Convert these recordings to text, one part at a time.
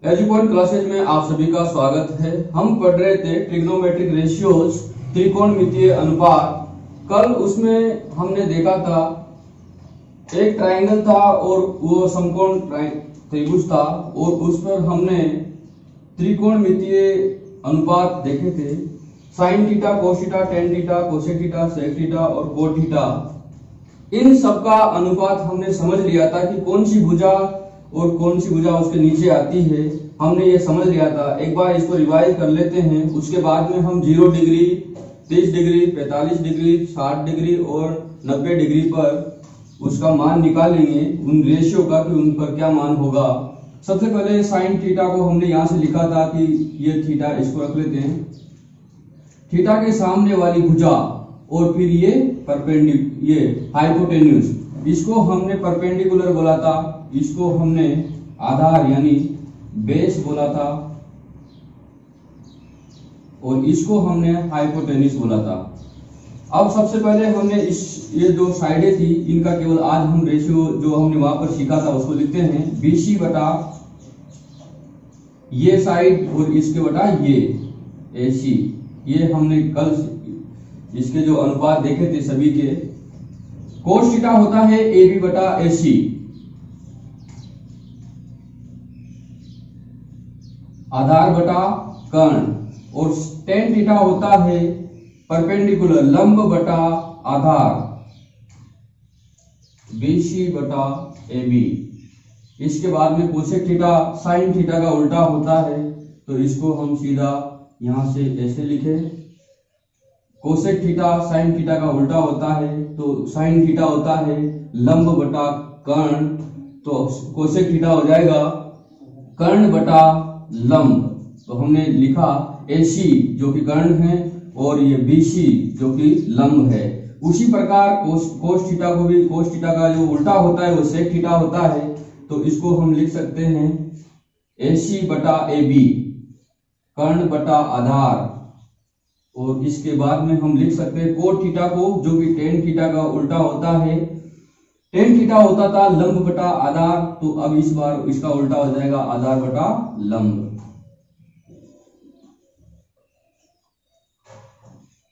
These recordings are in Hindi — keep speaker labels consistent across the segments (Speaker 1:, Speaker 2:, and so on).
Speaker 1: एजुपॉइंट क्लासेज में आप सभी का स्वागत है। हम पढ़ रहे थे ट्रिग्नोमेट्रिक रेशियोज, त्रिकोणमितीय अनुपात। कल उसमें हमने देखा था एक ट्रायंगल था और वो समकोण त्रिभुज था और उस पर हमने त्रिकोणमितीय अनुपात देखे थे। Sine theta, cos theta, tan theta, cosec theta, sec theta और कोट थीटा, इन सब का अनुपात हमने समझ लिया था कि कौन सी भुजा और कौन सी भुजा उसके नीचे आती है। हमने ये समझ लिया था। एक बार इसको रिवाइज कर लेते हैं। उसके बाद में हम 0 डिग्री, 30 डिग्री, 45 डिग्री, 60 डिग्री और 90 डिग्री पर उसका मान निकालेंगे, उन रेशियो का कि उन पर क्या मान होगा। सबसे पहले साइन थीटा को हमने यहां से लिखा था कि ये थीटा, इसको रख लेते हैं। थीटा के सामने वाली भुजा और फिर ये ये हाइपोटेन्यूज, इसको हमने परपेंडिकुलर बोला था, इसको हमने आधार यानी बेस बोला था और इसको हमने हाइपोटेन्यूज बोला था। अब सबसे पहले हमने ये जो साइडें थी इनका केवल आज हम रेशियो जो हमने वहां पर सीखा था उसको लिखते हैं। बीसी बटा ये साइड और इसके बटा ये एसी, ये हमने कल इसके जो अनुपात देखे थे सभी के। कोस थीटा होता है AB बटा AC, आधार बटा कर्ण, और टेन थीटा होता है परपेंडिकुलर, लंब बटा आधार, BC बटा AB। इसके बाद में कोसेक थीटा साइन थीटा का उल्टा होता है, तो इसको हम सीधा यहां से ऐसे लिखे। कोसेक थीटा साइन थीटा का उल्टा होता है, तो साइन थीटा होता है लंब बटा कर्ण, तो कोसेक थीटा हो जाएगा कर्ण बटा लंब। तो हमने लिखा AC जो कि कर्ण है और ये BC जो कि लंब है। उसी प्रकार कोस थीटा को भी, कोस थीटा का जो उल्टा होता है वो सेक थीटा होता है, तो इसको हम लिख सकते हैं AC बटा AB, कर्ण बटा आधार। और इसके बाद में हम लिख सकते हैं कोट थीटा को, जो कि टेन थीटा का उल्टा होता है। टेन थीटा होता था लंब बटा आधार, तो अब इस बार इसका उल्टा हो जाएगा आधार बटा लंब।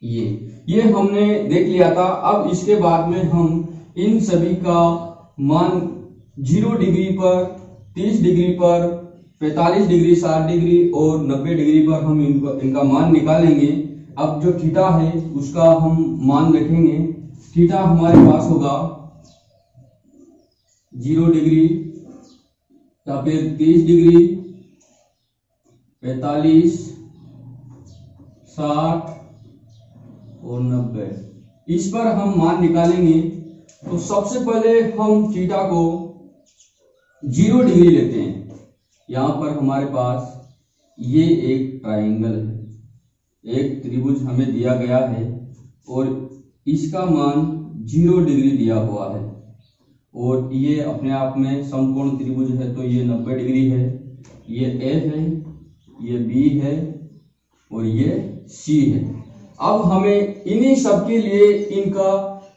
Speaker 1: ये हमने देख लिया था। अब इसके बाद में हम इन सभी का मान 0 डिग्री पर, 30 डिग्री पर, 45 डिग्री, 60 डिग्री और 90 डिग्री पर हम इनका मान निकालेंगे। अब जो थीटा है उसका हम मान रखेंगे। थीटा हमारे पास होगा 0 डिग्री या फिर 30 डिग्री, 45, 60 और 90, इस पर हम मान निकालेंगे। तो सबसे पहले हम थीटा को 0 डिग्री लेते हैं। यहां पर हमारे पास ये एक ट्रायंगल है, एक त्रिभुज हमें दिया गया है और इसका मान 0 डिग्री दिया हुआ है और ये अपने आप में समकोण त्रिभुज है, तो ये 90 डिग्री है। ये A है, ये B है और ये C है। अब हमें इन्हीं सब के लिए इनका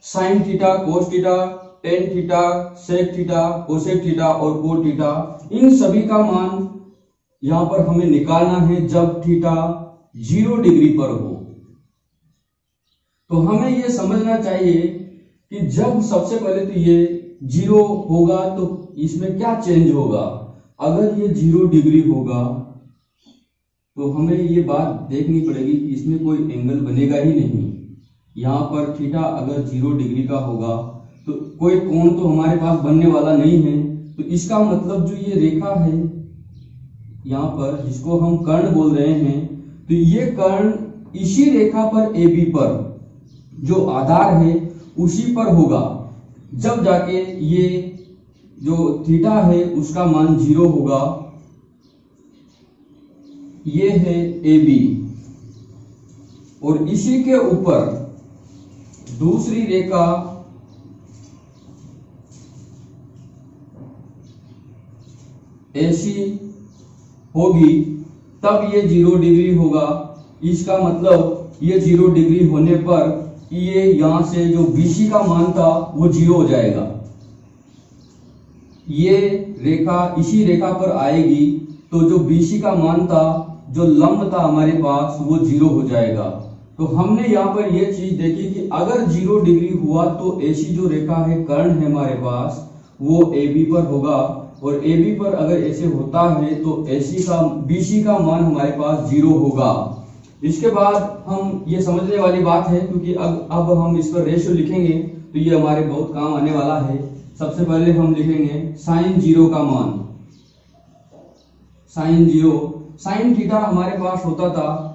Speaker 1: sine theta, cos theta, tan theta, sec theta, cosec theta और कोट थीटा, इन सभी का मान यहां पर हमें निकालना है जब थीटा 0 डिग्री पर हो। तो हमें यह समझना चाहिए कि जब सबसे पहले तो ये 0 होगा तो इसमें क्या चेंज होगा। अगर ये 0 डिग्री होगा तो हमें ये बात देखनी पड़ेगी कि इसमें कोई एंगल बनेगा ही नहीं। यहां पर थीटा अगर 0 डिग्री का होगा तो कोई कोण तो हमारे पास बनने वाला नहीं है। तो इसका मतलब जो ये रेखा है यहां पर, जिसको हम कर्ण बोल रहे हैं, तो ये कर्ण इसी रेखा पर AB पर जो आधार है उसी पर होगा। जब जाके ये जो थीटा है उसका मान 0 होगा। ये है AB और इसी के ऊपर दूसरी रेखा AC होगी, तब ये 0 डिग्री होगा। इसका मतलब ये 0 डिग्री होने पर ये यहां से जो BC का मान था वो 0 हो जाएगा। ये रेखा इसी रेखा पर आएगी तो जो BC का मान था, जो लंब था हमारे पास, वो 0 हो जाएगा। तो हमने यहाँ पर ये चीज देखी कि अगर 0 डिग्री हुआ तो AC जो रेखा है, कर्ण है हमारे पास, वो AB पर होगा, और AB पर अगर ऐसे होता है तो BC का मान हमारे पास 0 होगा। इसके बाद हम ये समझने वाली बात है, क्योंकि अब हम इस पर रेशियो लिखेंगे तो ये हमारे बहुत काम आने वाला है। सबसे पहले हम लिखेंगे साइन 0 का मान। साइन 0, साइन थीटा हमारे पास होता था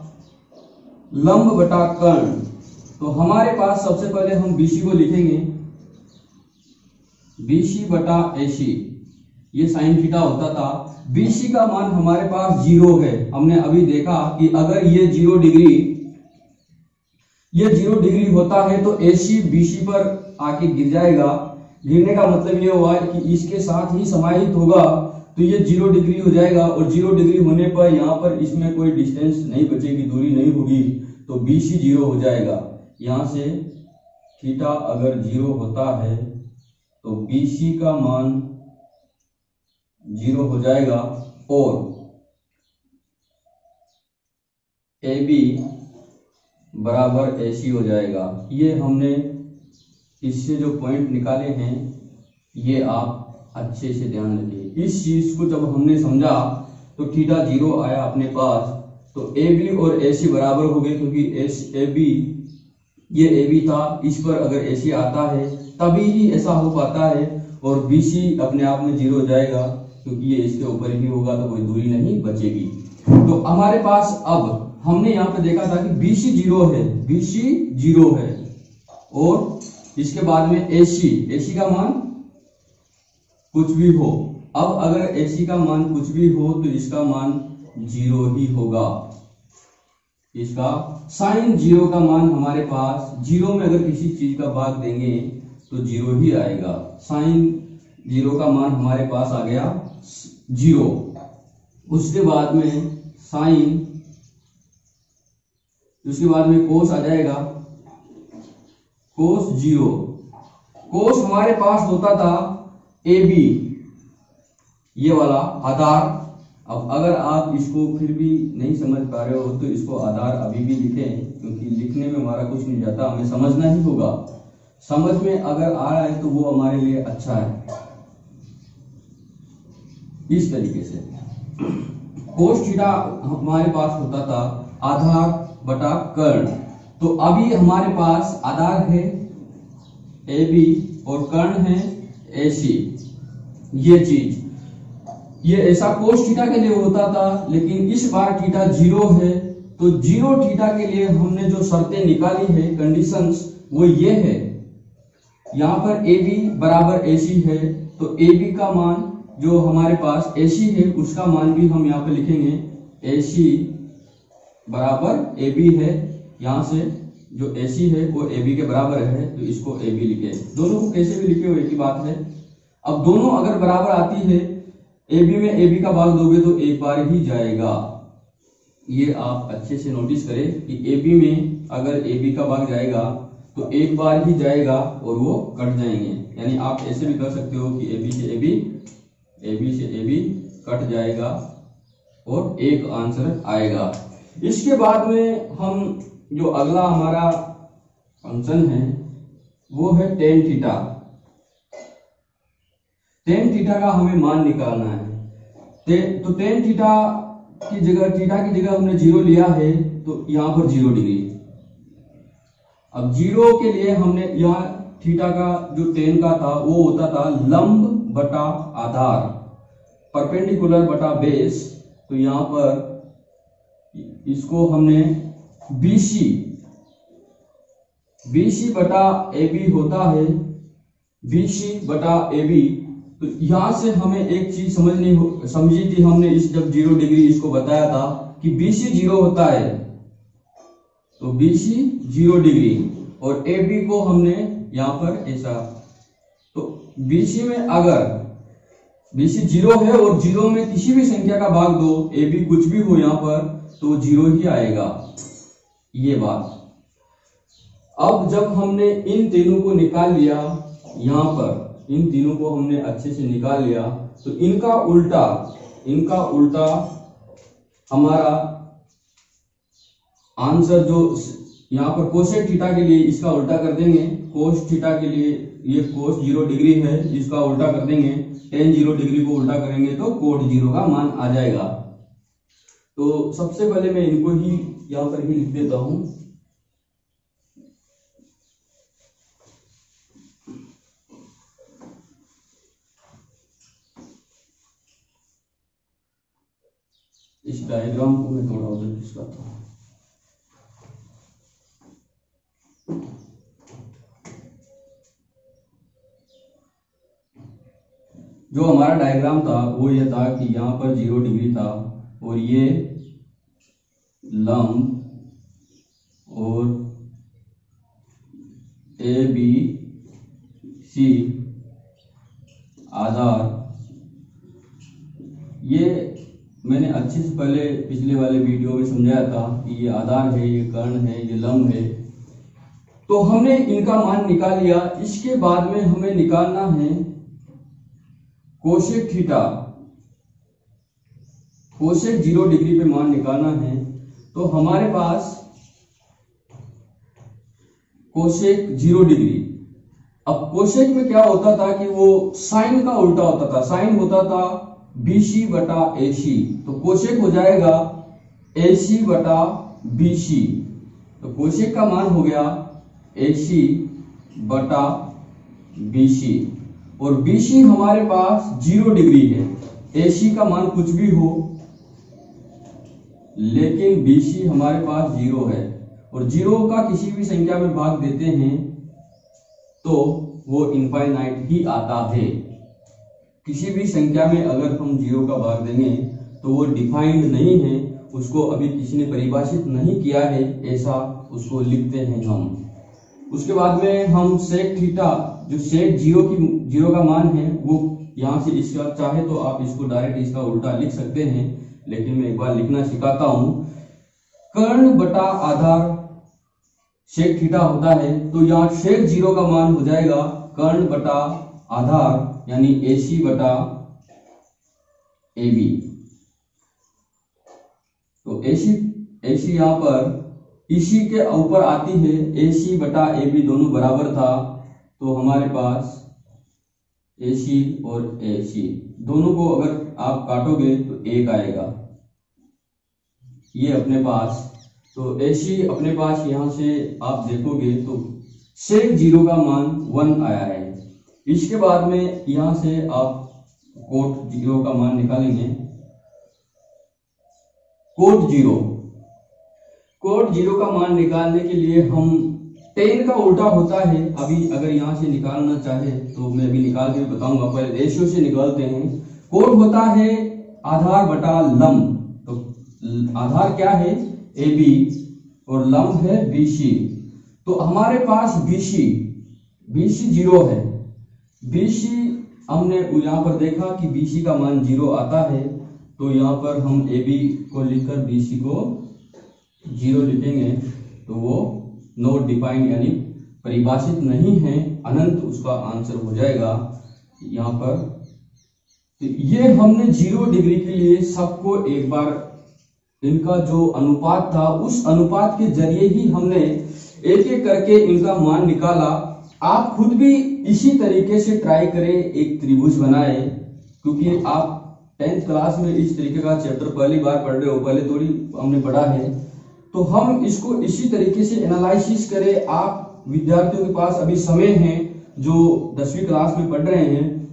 Speaker 1: लंब बटा कर्ण। तो हमारे पास सबसे पहले हम BC को लिखेंगे BC बटा AC, ये साइन थीटा होता था। BC का मान हमारे पास 0 है। हमने अभी देखा कि अगर ये 0 डिग्री होता है तो AC BC पर आके गिर जाएगा। गिरने का मतलब ये हुआ कि इसके साथ ही समाहित होगा, तो ये 0 डिग्री हो जाएगा, और 0 डिग्री होने पर यहाँ पर इसमें कोई डिस्टेंस नहीं बचेगी, दूरी नहीं होगी, तो BC 0 हो जाएगा। यहाँ से थीटा अगर 0 होता है तो BC का मान 0 हो जाएगा, और AB बराबर AC हो जाएगा। ये हमने इससे जो पॉइंट निकाले हैं, ये आप अच्छे से ध्यान रखिए। इस चीज को जब हमने समझा तो थीटा 0 आया अपने पास, तो AB और AC बराबर हो गए, क्योंकि ये AB था, इस पर अगर AC आता है तभी ही ऐसा हो पाता है, और BC अपने आप में 0 हो जाएगा, क्योंकि ये इसके ऊपर ही होगा, तो कोई दूरी नहीं बचेगी। तो हमारे पास अब हमने यहाँ पे देखा था कि BC 0 है, और इसके बाद में AC का मान कुछ भी हो। अब अगर AC का मान कुछ भी हो तो इसका मान 0 ही होगा। इसका साइन 0 का मान हमारे पास 0 में अगर किसी चीज का भाग देंगे तो 0 ही आएगा। साइन 0 का मान हमारे पास आ गया 0। उसके बाद में साइन, उसके बाद में कोस आ जाएगा, कोस 0। कोस हमारे पास होता था AB, ये वाला आधार। अब अगर आप इसको फिर भी नहीं समझ पा रहे हो तो इसको आधार अभी भी लिखें, क्योंकि लिखने में हमारा कुछ नहीं जाता, हमें समझना ही होगा। समझ में अगर आ रहा है तो वो हमारे लिए अच्छा है। इस तरीके से कोस थीटा हमारे पास होता था आधार बटा कर्ण। तो अभी हमारे पास आधार है AB और कर्ण है AC। ये चीज, ये ऐसा कोस थीटा के लिए होता था, लेकिन इस बार थीटा 0 है, तो 0 थीटा के लिए हमने जो शर्तें निकाली है, कंडीशंस, वो ये है। यहाँ पर AB बराबर AC है, तो AB का मान जो हमारे पास AC है उसका मान भी हम यहाँ पे लिखेंगे AC बराबर AB है। यहाँ से जो AC है वो AB के बराबर है, तो इसको AB लिखे। दोनों को कैसे भी लिखे हो एक ही बात है। अब दोनों अगर बराबर आती है, AB में AB का भाग दोगे तो एक बार ही जाएगा। ये आप अच्छे से नोटिस करें कि AB में अगर AB का भाग जाएगा तो एक बार ही जाएगा और वो कट जाएंगे। यानी आप ऐसे भी कर सकते हो कि AB से AB कट जाएगा और एक आंसर आएगा। इसके बाद में हम जो अगला हमारा फंक्शन है वो है टेन थीटा। टेन थीटा का हमें मान निकालना है। तो टेन थीटा की जगह हमने 0 लिया है, तो यहाँ पर 0 डिग्री। अब 0 के लिए हमने यहाँ थीटा का जो टेन का था वो होता था लंब बटा आधार, परपेंडिकुलर बटा बेस। तो यहाँ पर इसको हमने BC बटा AB होता है, BC बटा AB। तो यहां से हमें एक चीज समझी थी हमने, इस जब 0 डिग्री इसको बताया था कि BC 0 होता है, तो BC 0 डिग्री, और AB को हमने यहां पर ऐसा, तो BC में अगर BC 0 है और 0 में किसी भी संख्या का भाग दो, AB कुछ भी हो यहाँ पर, तो 0 ही आएगा। ये बात। अब जब हमने इन तीनों को निकाल लिया, यहाँ पर इन तीनों को हमने अच्छे से निकाल लिया, तो इनका उल्टा इनका उल्टा हमारा आंसर जो यहाँ पर कोसेक थीटा के लिए इसका उल्टा कर देंगे, कोस थीटा के लिए ये कोस 0 डिग्री है, इसका उल्टा कर देंगे, टेन 0 डिग्री को उल्टा करेंगे तो कोट 0 का मान आ जाएगा। तो सबसे पहले मैं इनको ही यहाँ पर ही लिख देता हूं। इस डायग्राम को मैं थोड़ा उधर खिसकाता हूं। जो हमारा डायग्राम था वो ये था कि यहाँ पर 0 डिग्री था और ये लंब और ABC आधार, ये मैंने अच्छे से पहले पिछले वाले वीडियो में समझाया था कि ये आधार है, ये कर्ण है, ये लंब है। तो हमने इनका मान निकाल लिया। इसके बाद में हमें निकालना है कोसेक थीटा। कोसेक 0 डिग्री पे मान निकालना है। तो हमारे पास कोसेक 0 डिग्री, अब कोसेक में क्या होता था कि वो साइन का उल्टा होता था। साइन होता था BC बटा AC, तो कोसेक हो जाएगा AC बटा BC। तो कोसेक का मान हो गया AC बटा BC और BC हमारे पास 0 डिग्री है। AC का मान कुछ भी हो लेकिन BC हमारे पास 0 है और 0 का किसी भी संख्या में भाग देते हैं तो वो इनफाइनाइट ही आता है। किसी भी संख्या में अगर हम 0 का भाग देंगे तो वो डिफाइंड नहीं है, उसको अभी किसी ने परिभाषित नहीं किया है, ऐसा उसको लिखते हैं हम। उसके बाद में हम सेक थीटा, जो सेक 0 का मान है वो यहाँ से इसका चाहे तो आप इसको डायरेक्ट इसका उल्टा लिख सकते हैं, लेकिन मैं एक बार लिखना सिखाता हूं। कर्ण बटा आधार सेक थीटा होता है, तो यहाँ सेक 0 का मान हो जाएगा कर्ण बटा आधार यानी AC बटा AB। तो AC यहाँ पर इसी के ऊपर आती है, AC बटा AB दोनों बराबर था, तो हमारे पास AC और AC दोनों को अगर आप काटोगे तो 1 आएगा, ये अपने पास। तो AC अपने पास यहां से आप देखोगे तो सेक 0 का मान 1 आया है। इसके बाद में यहां से आप कोट 0 का मान निकालेंगे। कोट 0 का मान निकालने के लिए हम टेन का उल्टा होता है। अभी अगर यहां से निकालना चाहे तो मैं अभी निकाल के बताऊंगा, पहले रेशियो से निकालते हैं। कोट होता है आधार बटा लंब, तो आधार क्या है AB और लंब है BC। तो हमारे पास BC 0 है। BC हमने यहाँ पर देखा कि BC का मान 0 आता है, तो यहाँ पर हम AB को लिखकर BC को 0 लिखेंगे, तो वो नॉट डिफाइंड यानी परिभाषित नहीं है, अनंत उसका आंसर हो जाएगा यहाँ पर। तो ये हमने 0 डिग्री के लिए सबको एक बार इनका जो अनुपात था उस अनुपात के जरिए ही हमने एक एक करके इनका मान निकाला। आप खुद भी इसी तरीके से ट्राई करें, एक त्रिभुज बनाए, क्योंकि आप 10th क्लास में इस तरीके का चैप्टर पहली बार पढ़ रहे हो, पहले थोड़ी हमने पढ़ा है, तो हम इसको इसी तरीके से एनालिसिस करें। आप विद्यार्थियों के पास अभी समय है, जो 10वीं क्लास में पढ़ रहे हैं,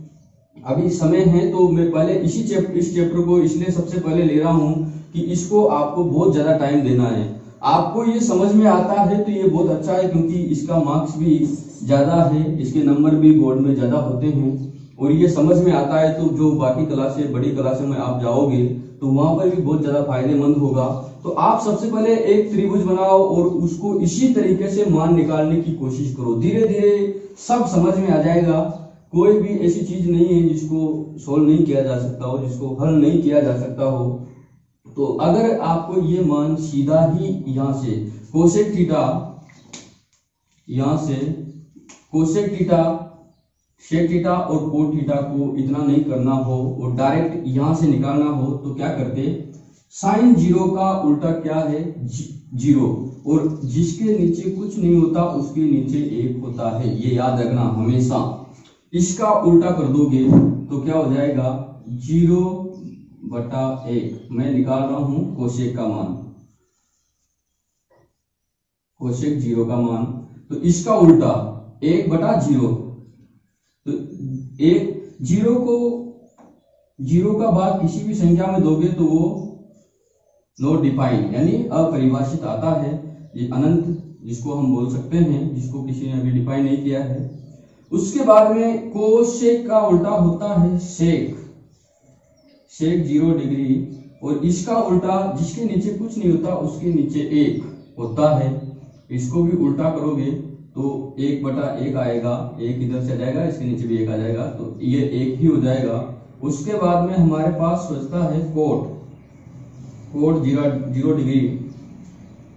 Speaker 1: अभी समय है, तो मैं पहले इस चैप्टर को इसलिए सबसे पहले ले रहा हूं कि इसको आपको बहुत ज्यादा टाइम देना है। आपको ये समझ में आता है तो ये बहुत अच्छा है, क्योंकि इसका मार्क्स भी ज्यादा है, इसके नंबर भी बोर्ड में ज्यादा होते हैं, और ये समझ में आता है तो जो बाकी क्लासें, बड़ी क्लासों में आप जाओगे तो वहां पर भी बहुत ज्यादा फायदेमंद होगा। तो आप सबसे पहले एक त्रिभुज बनाओ और उसको इसी तरीके से मान निकालने की कोशिश करो। धीरे धीरे सब समझ में आ जाएगा। कोई भी ऐसी चीज नहीं है जिसको सोल्व नहीं किया जा सकता हो, जिसको हल नहीं किया जा सकता हो। तो अगर आपको ये मान सीधा ही यहां से कोसेक थीटा, यहां से कोसेक थीटा शेक थीटा और कोट थीटा को इतना नहीं करना हो और डायरेक्ट यहां से निकालना हो तो क्या करते, साइन 0 का उल्टा क्या है 0, और जिसके नीचे कुछ नहीं होता उसके नीचे 1 होता है, ये याद रखना हमेशा। इसका उल्टा कर दोगे तो क्या हो जाएगा 0/1। मैं निकाल रहा हूं कोशेक का मान, कोशेक 0 का मान, तो इसका उल्टा 1/0। तो 0 का भाग किसी भी संख्या में दोगे तो वो नॉट डिफाइंड यानी अपरिभाषित आता है, ये अनंत जिसको हम बोल सकते हैं, जिसको किसी ने अभी डिफाइन नहीं किया है। उसके बाद में कोशेक का उल्टा होता है सेक, सेक 0 डिग्री, और इसका उल्टा जिसके नीचे कुछ नहीं होता उसके नीचे 1 होता है। इसको भी उल्टा करोगे तो 1/1 आएगा, 1 इधर से जाएगा, इसके नीचे भी 1 आ जाएगा, तो ये 1 ही हो जाएगा। उसके बाद में हमारे पास बचता है कोट 0 डिग्री।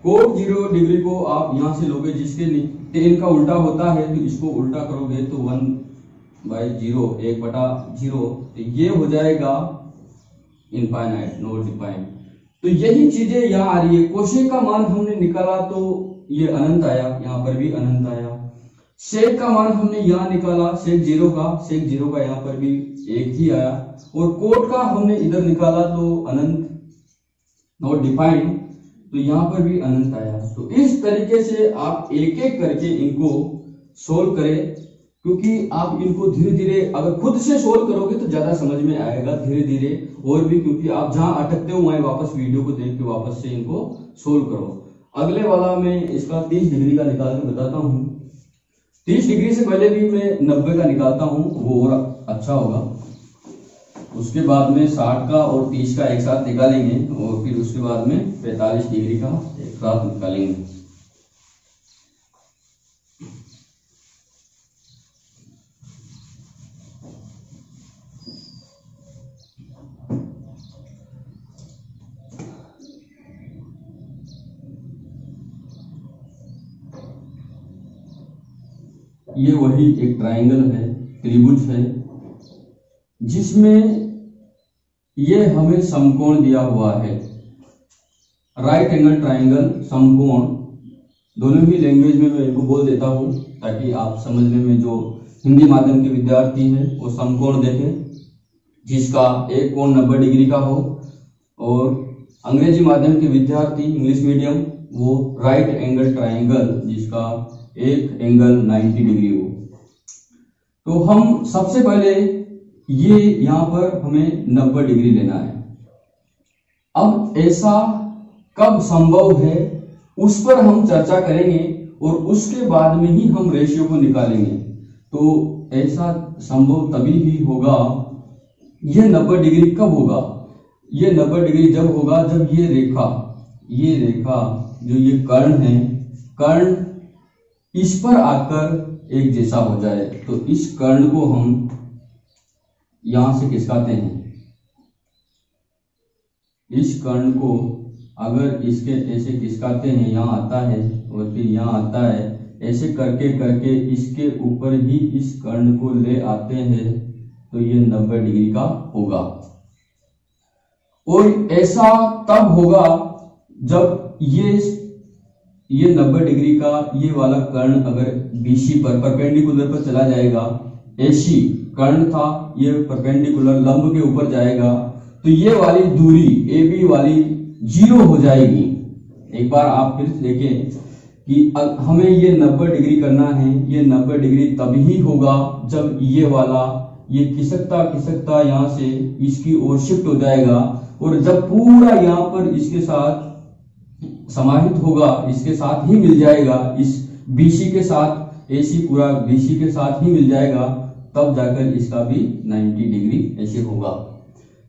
Speaker 1: कोट 0 डिग्री को आप यहां से लोगे, जिसके 10 का उल्टा होता है तो इसको उल्टा करोगे तो 1/0, 1/0, तो ये हो जाएगा इनफाइनाइट, नॉट डिफाइंड। तो यही चीजें यहाँ आ रही है। कोशेक का मान हमने निकाला तो ये अनंत आया, यहाँ पर भी अनंत आया। सेक का मान हमने यहाँ निकाला, सेक 0 का यहाँ पर भी 1 ही आया, और कोट का हमने इधर निकाला तो अनंत, नॉट डिफाइंड, तो यहाँ पर भी अनंत आया। तो इस तरीके से आप एक एक करके इनको सोल्व करें, क्योंकि आप इनको धीरे धीरे अगर खुद से सोल्व करोगे तो ज्यादा समझ में आएगा, धीरे धीरे और भी, क्योंकि आप जहां अटकते हो वहीं वापस वीडियो को देख के वापस से इनको सोल्व करो। अगले वाला मैं इसका 30 डिग्री का निकाल के बताता हूँ। 30 डिग्री से पहले भी मैं 90 का निकालता हूँ, वो और अच्छा होगा। उसके बाद में 60 का और 30 का एक साथ निकालेंगे, और फिर उसके बाद में 45 डिग्री का एक साथ निकालेंगे। ये वही एक ट्रायंगल है, त्रिभुज है, जिसमें ये हमें समकोण दिया हुआ है, राइट एंगल ट्रायंगल, समकोण। दोनों ही लैंग्वेज में मैं इनको बोल देता हूं ताकि आप समझने में, जो हिंदी माध्यम के विद्यार्थी हैं वो समकोण देखें जिसका एक कोण 90 डिग्री का हो, और अंग्रेजी माध्यम के विद्यार्थी, इंग्लिश मीडियम, वो राइट एंगल ट्रायंगल जिसका एक एंगल 90 डिग्री हो। तो हम सबसे पहले ये यहां पर हमें 90 डिग्री लेना है। अब ऐसा कब संभव है उस पर हम चर्चा करेंगे, और उसके बाद में ही हम रेशियो को निकालेंगे। तो ऐसा संभव तभी ही होगा, ये 90 डिग्री कब होगा, ये 90 डिग्री जब होगा जब ये रेखा जो ये कर्ण है, कर्ण इस पर आकर एक जैसा हो जाए। तो इस कर्ण को हम यहां से खिसकाते हैं, इस कर्ण को अगर इसके ऐसे खिसकाते हैं, यहां आता है और फिर यहां आता है, ऐसे करके करके इसके ऊपर ही इस कर्ण को ले आते हैं, तो ये 90 डिग्री का होगा। और ऐसा तब होगा जब ये 90 डिग्री का ये वाला कर्ण अगर BC पर परपेंडिकुलर पर चला जाएगा, AC कर्ण था, ये परपेंडिकुलर लंब के ऊपर जाएगा, तो ये वाली दूरी AB वाली 0 हो जाएगी। एक बार आप फिर देखें कि हमें ये 90 डिग्री करना है, ये 90 डिग्री तभी होगा जब ये वाला ये खिसकता यहाँ से इसकी ओर शिफ्ट हो जाएगा, और जब पूरा यहाँ पर इसके साथ समाहित होगा, इसके साथ ही मिल जाएगा, इस BC के साथ AC पूरा BC के साथ ही मिल जाएगा, तब जाकर इसका भी 90 डिग्री ऐसे होगा।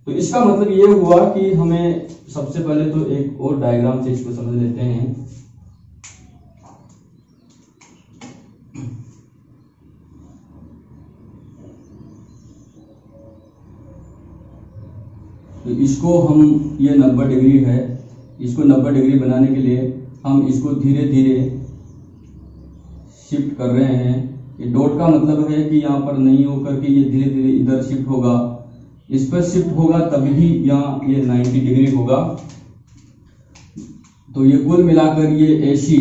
Speaker 1: तो इसका मतलब ये हुआ कि हमें सबसे पहले तो एक और डायग्राम से इसको समझ लेते हैं। तो इसको हम, ये 90 डिग्री है, इसको 90 डिग्री बनाने के लिए हम इसको धीरे धीरे शिफ्ट कर रहे हैं, ये डॉट का मतलब है कि यहाँ पर नहीं होकर के ये धीरे धीरे इधर शिफ्ट होगा, इस पर शिफ्ट होगा तभी यहाँ ये 90 डिग्री होगा। तो ये कुल मिलाकर ये AC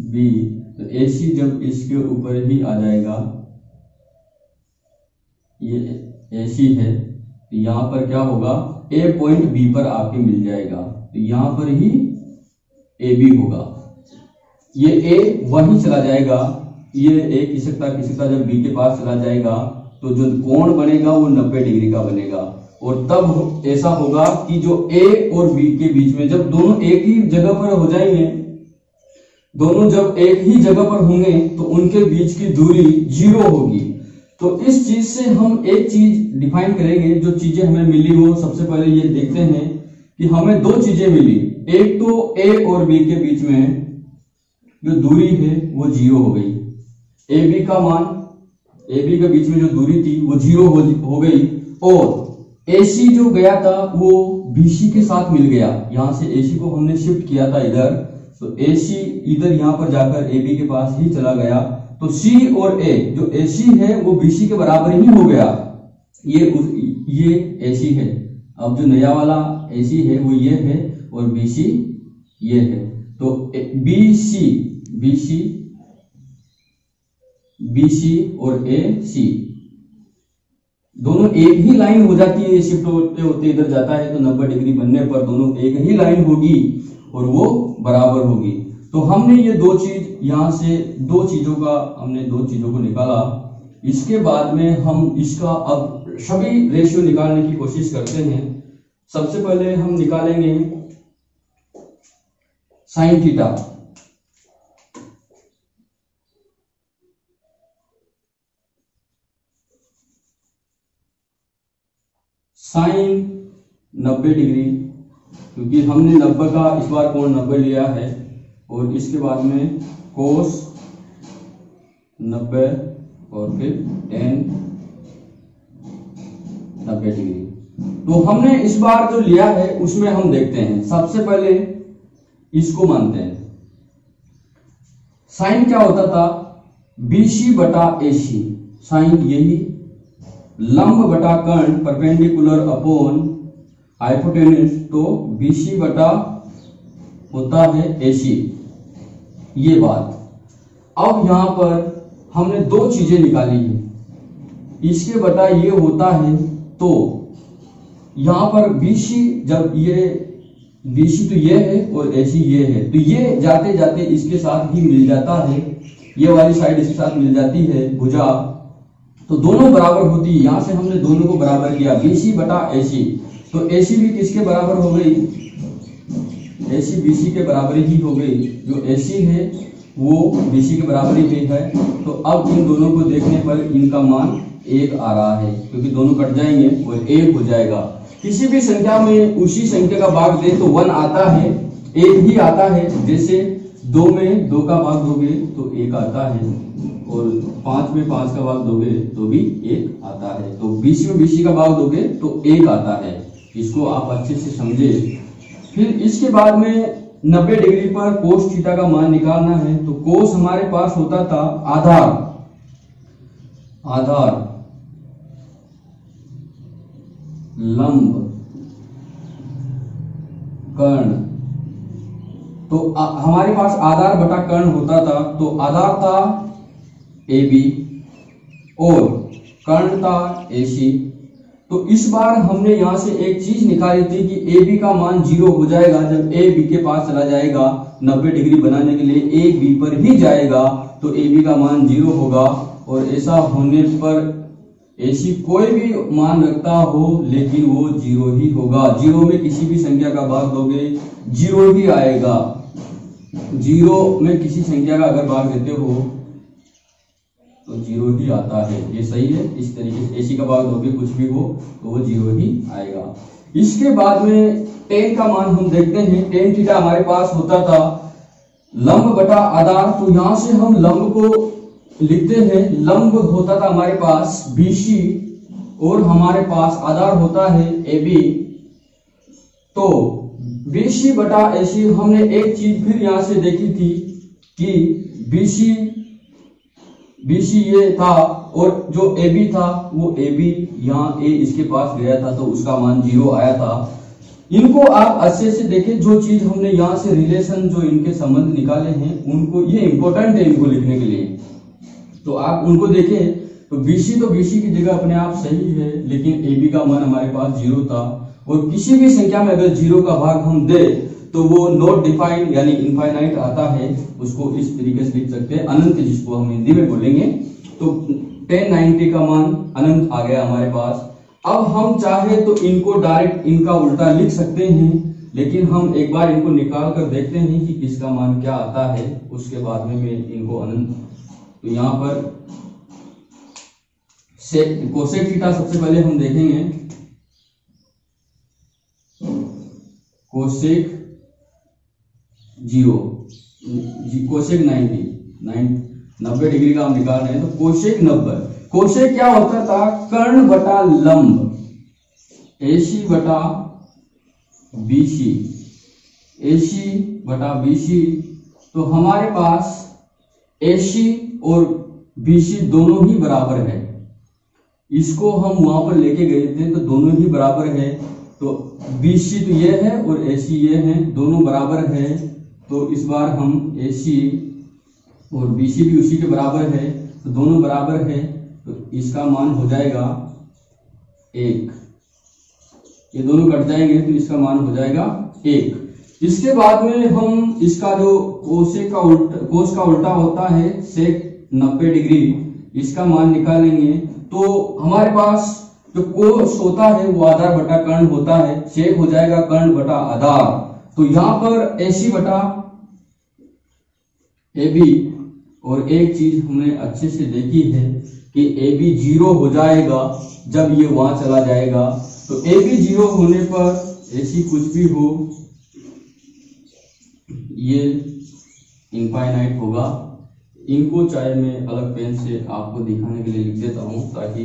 Speaker 1: बी, तो AC जब इसके ऊपर ही आ जाएगा, ये AC है, तो यहाँ पर क्या होगा, A पॉइंट B पर आके मिल जाएगा, तो यहाँ पर ही AB होगा। ये A वहीं चला जाएगा, ये A खिसकता खिसकता जब B के पास चला जाएगा तो जो कोण बनेगा वो 90 डिग्री का बनेगा। और तब ऐसा होगा कि जो A और B के बीच में जब दोनों एक ही जगह पर हो जाएंगे, दोनों जब एक ही जगह पर होंगे तो उनके बीच की दूरी 0 होगी। तो इस चीज से हम एक चीज डिफाइन करेंगे, जो चीजें हमें मिली वो सबसे पहले ये देखते हैं कि हमें दो चीजें मिली। एक तो A और B के बीच में जो दूरी है वो 0 हो गई, AB का मान, AB के बीच में जो दूरी थी वो 0 हो गई, और AC जो गया था वो BC के साथ मिल गया। यहां से AC को हमने शिफ्ट किया था इधर, तो AC इधर यहां पर जाकर AB के पास ही चला गया, तो C और A जो AC है वो BC के बराबर ही हो गया। ये AC है, अब जो नया वाला AC है वो ये है और BC ये है, तो BC और AC दोनों एक ही लाइन हो जाती है। शिफ्ट होते होते इधर जाता है तो 90 डिग्री बनने पर दोनों एक ही लाइन होगी और वो बराबर होगी। तो हमने ये दो चीज यहां से दो चीजों को निकाला। इसके बाद में हम इसका अब सभी रेशियो निकालने की कोशिश करते हैं। सबसे पहले हम निकालेंगे साइन थीटा। साइन 90 डिग्री, क्योंकि हमने 90 का इस बार कोण 90 लिया है, और इसके बाद में कोस 90 और फिर टेन 90 डिग्री। तो हमने इस बार जो लिया है उसमें हम देखते हैं, सबसे पहले इसको मानते हैं। साइन क्या होता था, BC बटा AC, साइन यही, लंब बटा कर्ण परपेंडिकुलर अपॉन हाइपोटेन्यूज, तो BC बटा होता है AC, ये बात। अब यहां पर हमने दो चीजें निकाली है, इसके बटा ये होता है, तो यहां पर BC जब ये BC तो ये है और AC ये है, तो ये जाते जाते इसके साथ ही मिल जाता है, ये वाली साइड इसके साथ मिल जाती है भुजा, तो दोनों बराबर होती है। यहां से हमने दोनों को बराबर किया, BC बटा AC, तो AC भी किसके बराबर हो गई, AC BC के बराबर ही हो गई। जो AC है वो BC के बराबर ही है। तो अब इन दोनों को देखने पर इनका मान 1 आ रहा है, क्योंकि दोनों कट जाएंगे और 1 हो जाएगा। किसी भी संख्या में उसी संख्या का भाग दे तो 1 आता है, 1 ही आता है। जैसे 2 में 2 का भाग दोगे तो 1 आता है, और 5 में 5 का भाग दोगे तो भी 1 आता है। तो BC में BC का भाग दोगे तो 1 आता है। इसको आप अच्छे से समझे। फिर इसके बाद में 90 डिग्री पर कोस थीटा का मान निकालना है। तो कोस हमारे पास होता था आधार लंब कर्ण, तो हमारे पास आधार बटा कर्ण होता था। तो आधार था AB और कर्ण था AC। तो इस बार हमने यहां से एक चीज निकाली थी कि AB का मान 0 हो जाएगा जब A B के पास चला जाएगा। 90 डिग्री बनाने के लिए A B पर ही जाएगा तो AB का मान 0 होगा, और ऐसा होने पर AC कोई भी मान रखता हो लेकिन वो 0 ही होगा। 0 में किसी भी संख्या का भाग दोगे 0 ही आएगा। 0 में किसी संख्या का अगर भाग देते हो तो 0 ही आता है। ये सही है। इस तरीके से AC का भाग दोगे कुछ भी हो तो वो 0 ही आएगा। इसके बाद में टेन का मान हम देखते हैं। टेन थीटा हमारे पास होता था लंब बटा आधार, तो यहां से हम लंब को लिखते हैं। लंब होता था हमारे पास BC और हमारे पास आधार होता है AB। तो BC बटा AC हमने एक चीज फिर यहां से देखी थी कि BC ये था और जो AB था वो AB यहाँ A इसके पास गया था तो उसका मान 0 आया था। इनको आप अच्छे से देखें, जो चीज हमने यहाँ से रिलेशन जो इनके संबंध निकाले हैं उनको, ये इंपॉर्टेंट है इनको लिखने के लिए, तो आप उनको देखें। तो BC की जगह अपने आप सही है, लेकिन AB का मान हमारे पास 0 था और किसी भी संख्या में अगर 0 का भाग हम दे तो वो नॉट डिफाइंड यानी इनफाइनाइट आता है। उसको इस तरीके से लिख सकते हैं, अनंत, जिसको हम हिंदी में बोलेंगे। तो 1090 का मान अनंत आ गया हमारे पास। अब हम चाहे तो इनको डायरेक्ट इनका उल्टा लिख सकते हैं, लेकिन हम एक बार इनको निकाल कर देखते हैं कि इसका मान क्या आता है, उसके बाद में मैं इनको अनंत। तो यहाँ पर कोसेक थीटा सबसे पहले हम देखेंगे। कोसेक 0, कोसेक 90 डिग्री का हम निकाल रहे हैं। तो कोसेक 90, कोसेक क्या होता था? कर्ण बटा लंब, AC बटा BC। तो हमारे पास AC और BC दोनों ही बराबर है। इसको हम वहां पर लेके गए थे तो दोनों ही बराबर है। तो BC तो ये है और AC ये है, दोनों बराबर है। तो इस बार हम AC और BC भी उसी के बराबर है, तो दोनों बराबर है। तो इसका मान हो जाएगा 1। ये दोनों कट जाएंगे तो इसका मान हो जाएगा 1। इसके बाद में हम इसका जो कोस का उल्टा होता है सेक 90 डिग्री, इसका मान निकालेंगे। तो हमारे पास जो कोस होता है वो आधार बटा कर्ण होता है, सेक हो जाएगा कर्ण बटा आधार। तो यहां पर AC बटा AB, और एक चीज हमने अच्छे से देखी है कि AB 0 हो जाएगा जब ये वहां चला जाएगा। तो AB 0 होने पर AC कुछ भी हो ये इनफाइनाइट होगा। इनको चाहे मैं अलग पेन से आपको दिखाने के लिए लिख देता हूं ताकि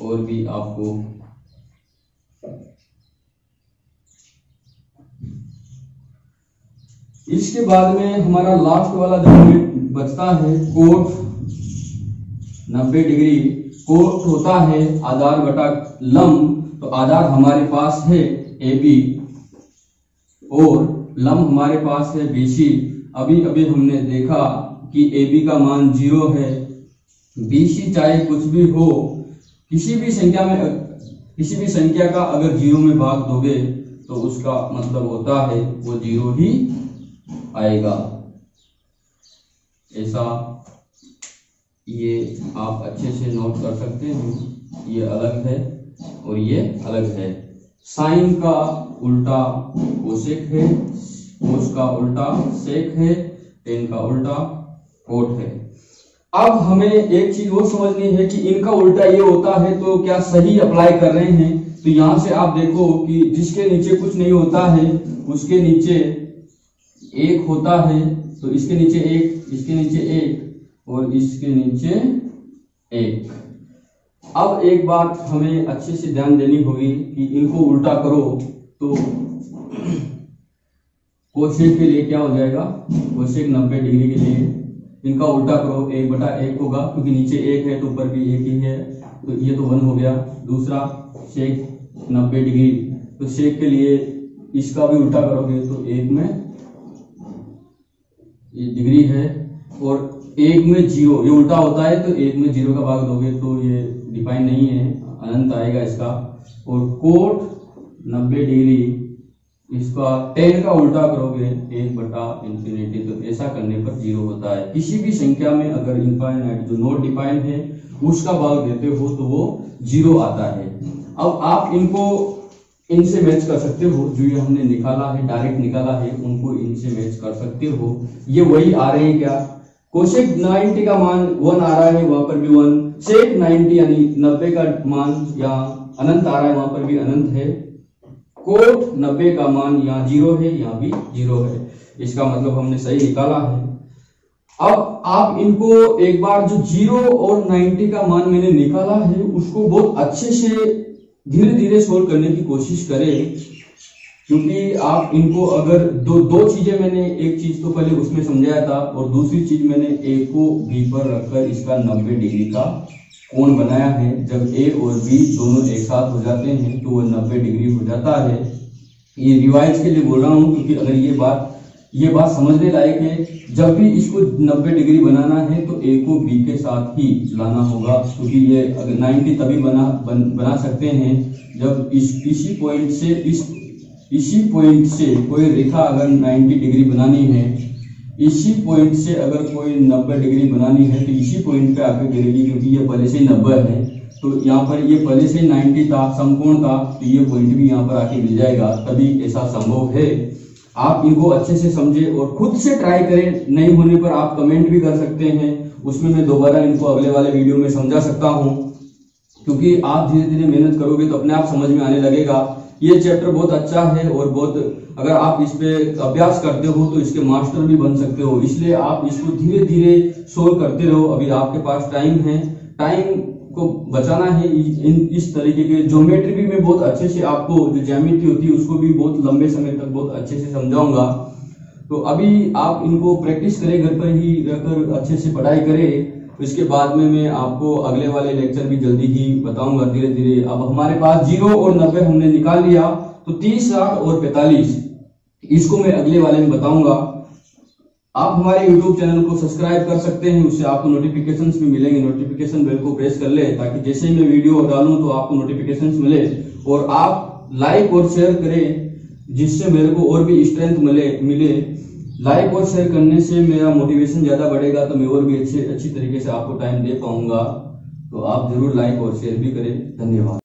Speaker 1: और भी आपको इसके बाद में हमारा लास्ट वाला जो बचता है कोट 90 डिग्री। कोट होता है आधार बटा लंब, तो आधार हमारे पास है AB और लंब हमारे पास है BC। अभी अभी हमने देखा कि AB का मान 0 है, BC चाहे कुछ भी हो, किसी भी संख्या का अगर 0 में भाग दोगे तो उसका मतलब होता है वो 0 ही आएगा। ऐसा ये आप अच्छे से नोट कर सकते हैं। ये अलग है और ये अलग है। साइन का उल्टा कोसेक है, कोस का उल्टा सेक है, टेन का उल्टा कोट है। अब हमें एक चीज वो समझनी है कि इनका उल्टा ये होता है तो क्या सही अप्लाई कर रहे हैं। तो यहां से आप देखो कि जिसके नीचे कुछ नहीं होता है उसके नीचे 1 होता है, तो इसके नीचे 1, इसके नीचे 1 और इसके नीचे 1। अब एक बात हमें अच्छे से ध्यान देनी होगी कि इनको उल्टा करो तो कोसेक के लिए क्या हो जाएगा? कोसेक 90 डिग्री के लिए इनका उल्टा करो 1/1 होगा, क्योंकि नीचे 1 है तो ऊपर भी 1 ही है, तो ये तो 1 हो गया। दूसरा सेक 90 डिग्री, तो सेक के लिए इसका भी उल्टा करोगे तो 1 में ये डिग्री है और 1 में 0, ये उल्टा होता है तो 1 में 0 का भाग दोगे तो ये डिफाइन नहीं है, अनंत आएगा इसका। और कोट 90 डिग्री, इसका 10 का उल्टा करोगे 1/इंफिनिटी, तो ऐसा करने पर 0 होता है। किसी भी संख्या में अगर इनफाइनाइट जो नॉट डिफाइंड है उसका भाग देते हो तो वो 0 आता है। अब आप इनको इनसे मैच कर सकते हो, जो ये हमने निकाला है डायरेक्ट निकाला है उनको इनसे मैच कर सकते हो। ये वही आ रहे हैं क्या? कोसेक 90 का मान 1 आ रहा है, वहां पर भी 1। सेक 90 यानी 90 का मान यहाँ अनंत आ रहा है, वहां पर भी अनंत है। कोट 90 का मान यहाँ 0 है, यहाँ भी 0 है। इसका मतलब हमने सही निकाला है। अब आप इनको एक बार जो 0 और 90 का मान मैंने निकाला है उसको बहुत अच्छे से धीरे धीरे सोल्व करने की कोशिश करें क्योंकि आप इनको अगर दो चीजें मैंने, एक चीज तो पहले उसमें समझाया था और दूसरी चीज मैंने ए को बी पर रखकर इसका 90 डिग्री का कोण बनाया है। जब ए और बी दोनों एक साथ हो जाते हैं तो वो 90 डिग्री हो जाता है। ये रिवाइज के लिए बोल रहा हूँ क्योंकि अगर ये बात समझने लायक है। जब भी इसको 90 डिग्री बनाना है तो ए को बी के साथ ही लाना होगा, क्योंकि ये अगर 90 तभी बना सकते हैं जब इसी पॉइंट से कोई रेखा अगर 90 डिग्री बनानी है, इसी पॉइंट से अगर कोई 90 डिग्री बनानी है तो इसी पॉइंट पे आके गिरेगी, क्योंकि ये पहले से ही 90 है। तो यहाँ पर ये पहले से 90 था, समकोण था, तो ये पॉइंट भी यहाँ पर आके मिल जाएगा, तभी ऐसा संभव है। आप इनको अच्छे से समझे और खुद से ट्राई करें। नहीं होने पर आप कमेंट भी कर सकते हैं, उसमें मैं दोबारा इनको अगले वाले वीडियो में समझा सकता हूँ। क्योंकि आप धीरे धीरे मेहनत करोगे तो अपने आप समझ में आने लगेगा। ये चैप्टर बहुत अच्छा है और बहुत, अगर आप इस पे अभ्यास करते हो तो इसके मास्टर भी बन सकते हो। इसलिए आप इसको धीरे धीरे सोल्व करते रहो। अभी आपके पास टाइम है, टाइम को बचाना है। इस तरीके के ज्योमेट्री भी मैं बहुत अच्छे से आपको, जो ज्यामिति होती है उसको भी बहुत लंबे समय तक बहुत अच्छे से समझाऊंगा। तो अभी आप इनको प्रैक्टिस करें, घर पर ही रहकर अच्छे से पढ़ाई करें। इसके बाद में मैं आपको अगले वाले लेक्चर भी जल्दी ही बताऊंगा धीरे धीरे। अब हमारे पास 0 और 90 हमने निकाल लिया, तो 30, 60 और 45 इसको मैं अगले वाले में बताऊंगा। आप हमारे YouTube चैनल को सब्सक्राइब कर सकते हैं, उससे आपको नोटिफिकेशंस भी मिलेंगे। नोटिफिकेशन बेल को प्रेस कर ले ताकि जैसे ही मैं वीडियो डालूं तो आपको नोटिफिकेशंस मिले। और आप लाइक और शेयर करें, जिससे मेरे को और भी स्ट्रेंथ मिले। लाइक और शेयर करने से मेरा मोटिवेशन ज्यादा बढ़ेगा, तो मैं और भी अच्छी तरीके से आपको टाइम दे पाऊंगा। तो आप जरूर लाइक और शेयर भी करें। धन्यवाद।